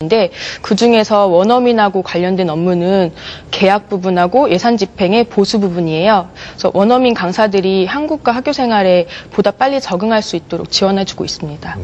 인데 그 중에서 원어민하고 관련된 업무는 계약 부분하고 예산 집행의 보수 부분이에요. 그래서 원어민 강사들이 한국과 학교 생활에 보다 빨리 적응할 수 있도록 지원해주고 있습니다.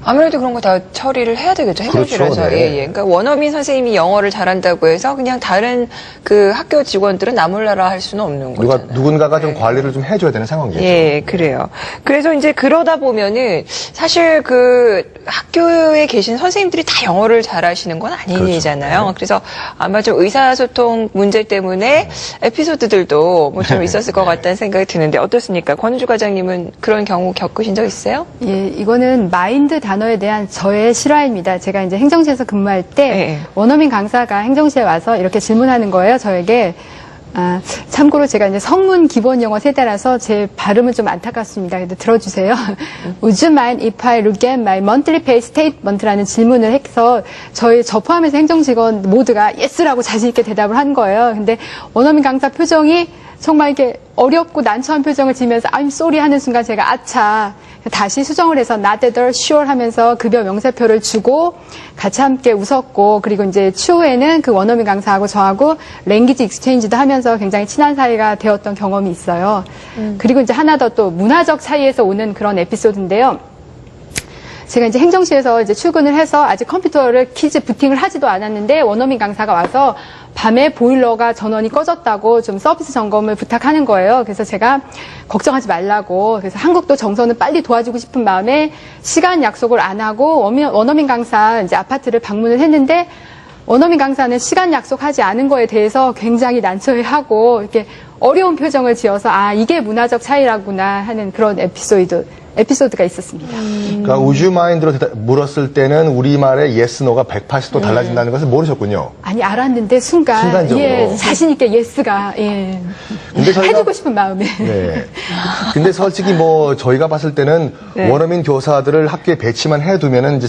아무래도 그런 거 다 처리를 해야 되겠죠. 행정실에서. 그렇죠, 네. 예, 예. 그러니까 원어민 선생님이 영어를 잘한다고 해서 그냥 다른 그 학교 직원들은 나몰라라 할 수는 없는 거잖아요. 누군가가 좀 관리를 좀 해줘야 되는 상황이겠죠. 예, 그래요. 그래서 이제 그러다 보면은 사실 그 학교에 계신 선생님들이 다 영어를 잘하시는 건 아니잖아요. 그렇죠. 그래서 아마 좀 의사소통 문제 때문에 에피소드들도 뭐 좀 있었을 것 같다는 생각이 드는데 어떻습니까? 권우주 과장님은 그런 경우 겪으신 적 있어요? 예, 이거는 마인드 단어에 대한 저의 실화입니다. 제가 이제 행정실에서 근무할 때 네. 원어민 강사가 행정실에 와서 이렇게 질문하는 거예요, 저에게. 참고로 제가 이제 성문 기본 영어 세대라서 제 발음은 좀 안타깝습니다. 그래도 들어주세요. Would you mind if I look at my monthly pay statement라는 질문을 해서 저 포함해서 행정 직원 모두가 yes라고 자신 있게 대답을 한 거예요. 근데 원어민 강사 표정이 정말 이렇게 어렵고 난처한 표정을 지으면서 I'm sorry 하는 순간 제가 아차 다시 수정을 해서 not at all sure 하면서 급여 명세표를 주고 같이 함께 웃었고 그리고 이제 추후에는 그 원어민 강사하고 저하고 랭귀지 익스체인지도 하면서 굉장히 친한 사이가 되었던 경험이 있어요. 그리고 이제 하나 더 또 문화적 차이에서 오는 그런 에피소드인데요. 제가 이제 행정실에서 이제 출근을 해서 아직 컴퓨터를 키즈 부팅을 하지도 않았는데 원어민 강사가 와서 밤에 보일러가 전원이 꺼졌다고 좀 서비스 점검을 부탁하는 거예요. 그래서 제가 걱정하지 말라고 그래서 한국도 정서는 빨리 도와주고 싶은 마음에 시간 약속을 안 하고 원어민 강사 이제 아파트를 방문을 했는데 원어민 강사는 시간 약속하지 않은 거에 대해서 굉장히 난처해하고 이렇게 어려운 표정을 지어서 이게 문화적 차이라구나 하는 그런 에피소드가 있었습니다. 그러니까 would you mind로 물었을 때는 우리말의 yes, no가 180도 달라진다는 것을 모르셨군요. 아니 알았는데 순간적으로. 예, 자신 있게 예스가 예. 근데 해주고 싶은 마음에. 네. 근데 솔직히 뭐 저희가 봤을 때는 네. 원어민 교사들을 학교에 배치만 해두면은 이제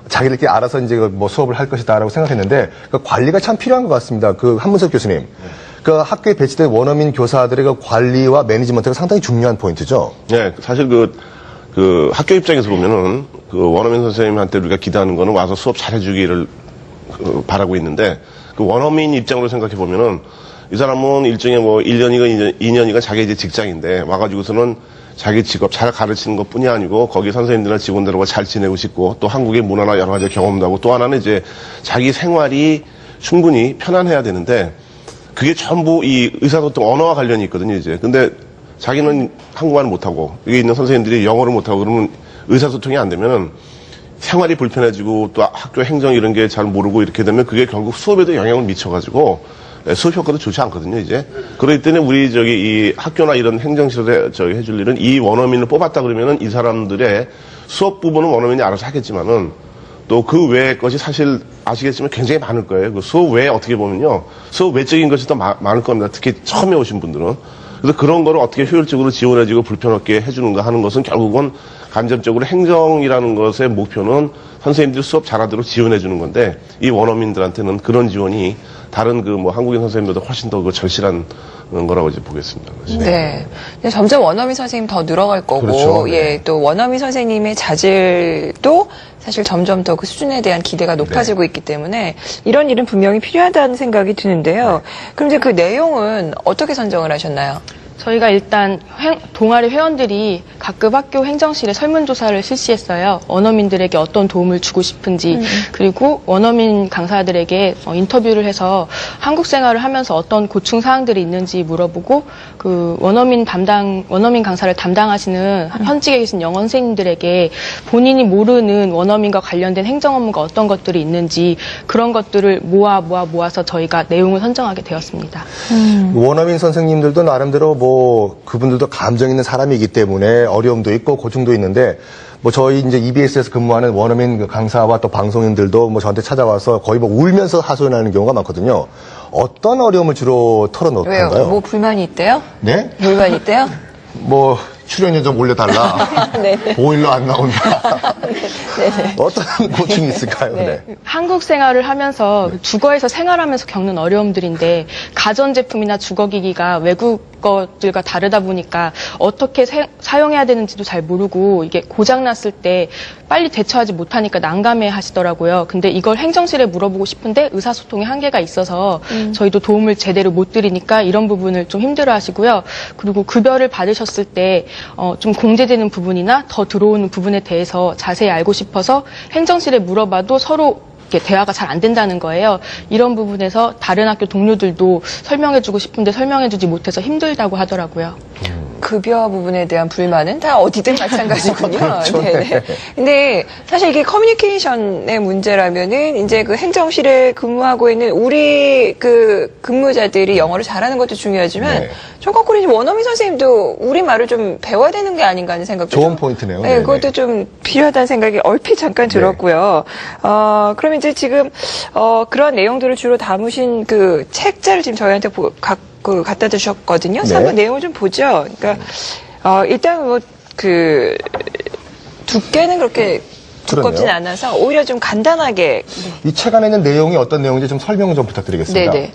자기들끼리 알아서 이제 뭐 수업을 할 것이다라고 생각했는데 그 관리가 참 필요한 것 같습니다. 그 한문석 교수님. 그 학교에 배치된 원어민 교사들의 그 관리와 매니지먼트가 상당히 중요한 포인트죠. 네, 사실 그 학교 입장에서 보면은 그 원어민 선생님한테 우리가 기대하는 거는 와서 수업 잘해주기를 바라고 있는데 그 원어민 입장으로 생각해 보면은 이 사람은 일종의 뭐 1년이건 2년이건 자기 이제 직장인데 와가지고서는 자기 직업 잘 가르치는 것 뿐이 아니고 거기 선생님들이나 직원들하고 잘 지내고 싶고 또 한국의 문화나 여러 가지 경험도 하고 또 하나는 이제 자기 생활이 충분히 편안해야 되는데 그게 전부 이 의사소통 언어와 관련이 있거든요, 이제. 근데 자기는 한국말을 못하고, 여기 있는 선생님들이 영어를 못하고 그러면 의사소통이 안 되면은 생활이 불편해지고 또 학교 행정 이런 게 잘 모르고 이렇게 되면 그게 결국 수업에도 영향을 미쳐가지고 수업 효과도 좋지 않거든요, 이제. 그렇기 때문에 우리 이 학교나 이런 행정실에 해줄 일은 이 원어민을 뽑았다 그러면은 이 사람들의 수업 부분은 원어민이 알아서 하겠지만은 또 그 외의 것이 사실 아시겠지만 굉장히 많을 거예요. 그 수업 외에 어떻게 보면요. 수업 외적인 것이 더 많을 겁니다. 특히 처음에 오신 분들은. 그래서 그런 거를 어떻게 효율적으로 지원해주고 불편 없게 해주는가 하는 것은 결국은 간접적으로 행정이라는 것의 목표는 선생님들이 수업 잘하도록 지원해주는 건데 이 원어민들한테는 그런 지원이 다른 그 뭐 한국인 선생님보다 훨씬 더 그 절실한 거라고 이제 보겠습니다. 네. 근데 점점 원어민 선생님 더 늘어갈 거고, 그렇죠. 네. 예, 또 원어민 선생님의 자질도 사실 점점 더 그 수준에 대한 기대가 높아지고 있기 때문에 이런 일은 분명히 필요하다는 생각이 드는데요. 그럼 이제 그 내용은 어떻게 선정을 하셨나요? 저희가 일단 동아리 회원들이 각급 학교 행정실에 설문조사를 실시했어요. 원어민들에게 어떤 도움을 주고 싶은지 그리고 원어민 강사들에게 인터뷰를 해서 한국 생활을 하면서 어떤 고충 사항들이 있는지 물어보고 그 원어민 강사를 담당하시는 현직에 계신 영어 선생님들에게 본인이 모르는 원어민과 관련된 행정 업무가 어떤 것들이 있는지 그런 것들을 모아서 저희가 내용을 선정하게 되었습니다. 원어민 선생님들도 나름대로 뭐 그분들도 감정 있는 사람이기 때문에 어려움도 있고 고충도 있는데 뭐 저희 이제 EBS에서 근무하는 원어민 강사와 또 방송인들도 뭐 저한테 찾아와서 거의 뭐 울면서 하소연하는 경우가 많거든요. 어떤 어려움을 주로 왜요? 털어놓던가요? 뭐 불만이 있대요? 네? 불만이 있대요? 뭐 출연료 좀 올려달라. 보일러 안 나온다. 어떤 고충이 있을까요? 네. 한국 생활을 하면서 주거에서 생활하면서 겪는 어려움들인데 가전제품이나 주거기기가 외국 것들과 다르다 보니까 어떻게 사용해야 되는지도 잘 모르고 이게 고장났을 때 빨리 대처하지 못하니까 난감해 하시더라고요. 근데 이걸 행정실에 물어보고 싶은데 의사소통에 한계가 있어서 저희도 도움을 제대로 못 드리니까 이런 부분을 좀 힘들어 하시고요. 그리고 급여를 받으셨을 때 좀 공제되는 부분이나 더 들어오는 부분에 대해서 자세히 알고 싶어서 행정실에 물어봐도 서로 이렇게 대화가 잘 안 된다는 거예요. 이런 부분에서 다른 학교 동료들도 설명해주고 싶은데 설명해주지 못해서 힘들다고 하더라고요. 급여 부분에 대한 불만은 다 어디든 마찬가지군요. 그렇죠. 네네. 근데 사실 이게 커뮤니케이션의 문제라면은 이제 그 행정실에 근무하고 있는 우리 그 근무자들이 영어를 잘하는 것도 중요하지만 네. 저 거꾸로 이제 원어민 선생님도 우리 말을 좀 배워야 되는 게 아닌가 하는 생각도 좋은 좀, 포인트네요. 네, 네네. 그것도 좀 필요하다는 생각이 얼핏 잠깐 들었고요. 그러면 이제 지금 그런 내용들을 주로 담으신 그 책자를 지금 저희한테 갖다 주셨거든요. 그래서 네. 한번 내용을 좀 보죠. 그러니까 일단 뭐 그 두께는 그렇게 두껍진 그러네요. 않아서 오히려 좀 간단하게. 이 책 안에 있는 내용이 어떤 내용인지 좀 설명 좀 부탁드리겠습니다. 네네.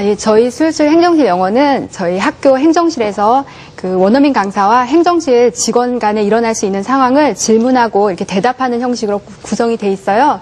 예, 저희 술술 행정실 영어는 저희 학교 행정실에서 그 원어민 강사와 행정실 직원 간에 일어날 수 있는 상황을 질문하고 이렇게 대답하는 형식으로 구성이 돼 있어요.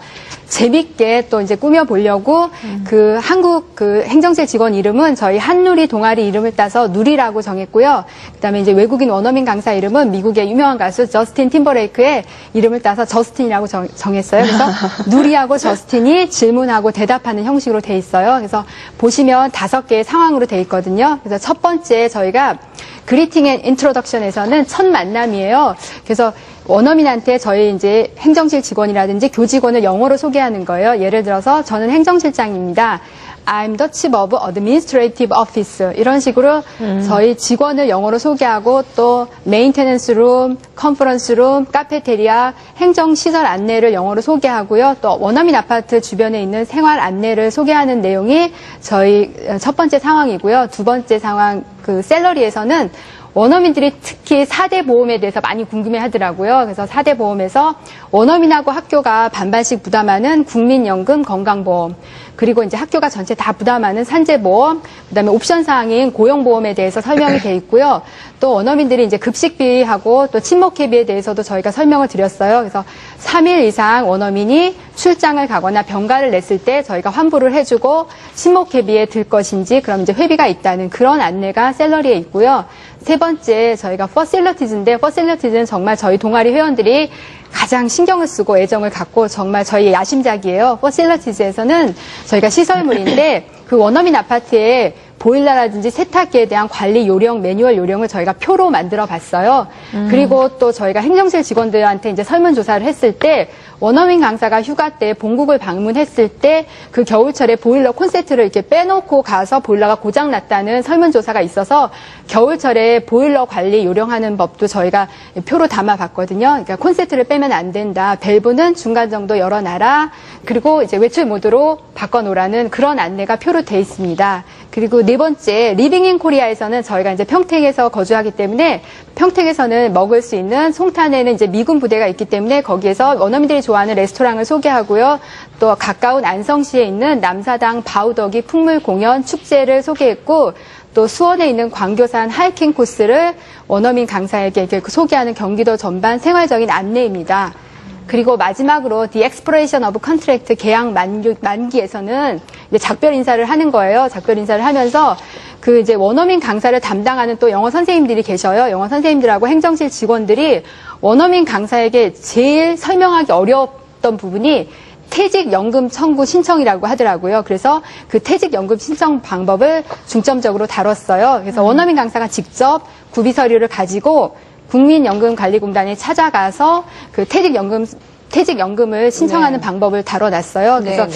재밌게 또 이제 꾸며보려고 그 한국 그 행정실 직원 이름은 저희 한누리 동아리 이름을 따서 누리라고 정했고요. 그다음에 이제 외국인 원어민 강사 이름은 미국의 유명한 가수 저스틴 팀버레이크의 이름을 따서 저스틴이라고 정했어요. 그래서 누리하고 저스틴이 질문하고 대답하는 형식으로 돼 있어요. 그래서 보시면 5개의 상황으로 돼 있거든요. 그래서 첫 번째 저희가 그리팅 앤 인트로덕션에서는 첫 만남이에요. 그래서 원어민한테 저희 이제 행정실 직원이라든지 교직원을 영어로 소개하는 거예요. 예를 들어서 저는 행정실장입니다. I'm the Chief of Administrative Office. 이런 식으로 저희 직원을 영어로 소개하고 또 메인테넌스 룸, 컨퍼런스 룸, 카페테리아, 행정시설 안내를 영어로 소개하고요. 또 원어민 아파트 주변에 있는 생활 안내를 소개하는 내용이 저희 첫 번째 상황이고요. 두 번째 상황, 그 셀러리에서는 원어민들이 특히 4대 보험에 대해서 많이 궁금해 하더라고요. 그래서 4대 보험에서 원어민하고 학교가 반반씩 부담하는 국민연금 건강보험, 그리고 이제 학교가 전체 다 부담하는 산재보험, 그다음에 옵션 사항인 고용보험에 대해서 설명이 돼 있고요. 또 원어민들이 이제 급식비하고 또 친목회비에 대해서도 저희가 설명을 드렸어요. 그래서 3일 이상 원어민이 출장을 가거나 병가를 냈을 때 저희가 환불을 해주고 친목회비에 들 것인지 그럼 이제 회비가 있다는 그런 안내가 셀러리에 있고요. 세 번째 저희가 퍼실리티즈인데 퍼실리티즈는 정말 저희 동아리 회원들이 가장 신경을 쓰고 애정을 갖고 정말 저희의 야심작이에요. 퍼실리티즈에서는 저희가 시설물인데 그 원어민 아파트에 보일러라든지 세탁기에 대한 관리 요령, 매뉴얼 요령을 저희가 표로 만들어 봤어요. 그리고 또 저희가 행정실 직원들한테 이제 설문조사를 했을 때 원어민 강사가 휴가 때 본국을 방문했을 때 그 겨울철에 보일러 콘센트를 이렇게 빼놓고 가서 보일러가 고장났다는 설문조사가 있어서 겨울철에 보일러 관리 요령하는 법도 저희가 표로 담아봤거든요. 그러니까 콘센트를 빼면 안 된다. 밸브는 중간 정도 열어놔라. 그리고 이제 외출 모드로 바꿔놓으라는 그런 안내가 표로 돼 있습니다. 그리고 네 번째, 리빙 인 코리아에서는 저희가 이제 평택에서 거주하기 때문에 평택에서는 먹을 수 있는 송탄에는 이제 미군 부대가 있기 때문에 거기에서 원어민들이 좋아하는 레스토랑을 소개하고요. 또 가까운 안성시에 있는 남사당 바우더기 풍물 공연 축제를 소개했고 또 수원에 있는 광교산 하이킹 코스를 원어민 강사에게 이렇게 소개하는 경기도 전반 생활적인 안내입니다. 그리고 마지막으로 The Expiration of Contract 계약 만기에서는 이제 작별 인사를 하는 거예요. 작별 인사를 하면서 그 이제 원어민 강사를 담당하는 또 영어 선생님들이 계셔요. 영어 선생님들하고 행정실 직원들이 원어민 강사에게 제일 설명하기 어려웠던 부분이 퇴직연금 청구 신청이라고 하더라고요. 그래서 그 퇴직연금 신청 방법을 중점적으로 다뤘어요. 그래서 원어민 강사가 직접 구비 서류를 가지고 국민연금관리공단에 찾아가서 그 퇴직연금을 신청하는 방법을 다뤄놨어요. 그래서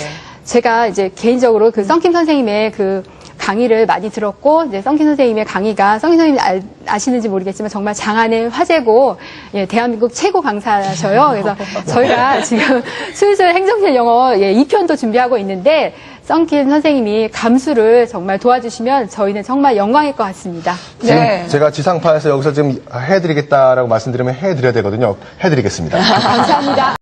제가 이제 개인적으로 그 썬킴 선생님의 그 강의를 많이 들었고, 이제 썬킴 선생님의 강의가, 썬킴 선생님이 아시는지 모르겠지만 정말 장안의 화제고, 예, 대한민국 최고 강사셔요. 그래서 저희가 지금 슬슬 행정실 영어 2편도 준비하고 있는데, 썬킴 선생님이 감수를 정말 도와주시면 저희는 정말 영광일 것 같습니다. 지금 네. 제가 지상파에서 여기서 지금 해드리겠다라고 말씀드리면 해드려야 되거든요. 해드리겠습니다. 감사합니다.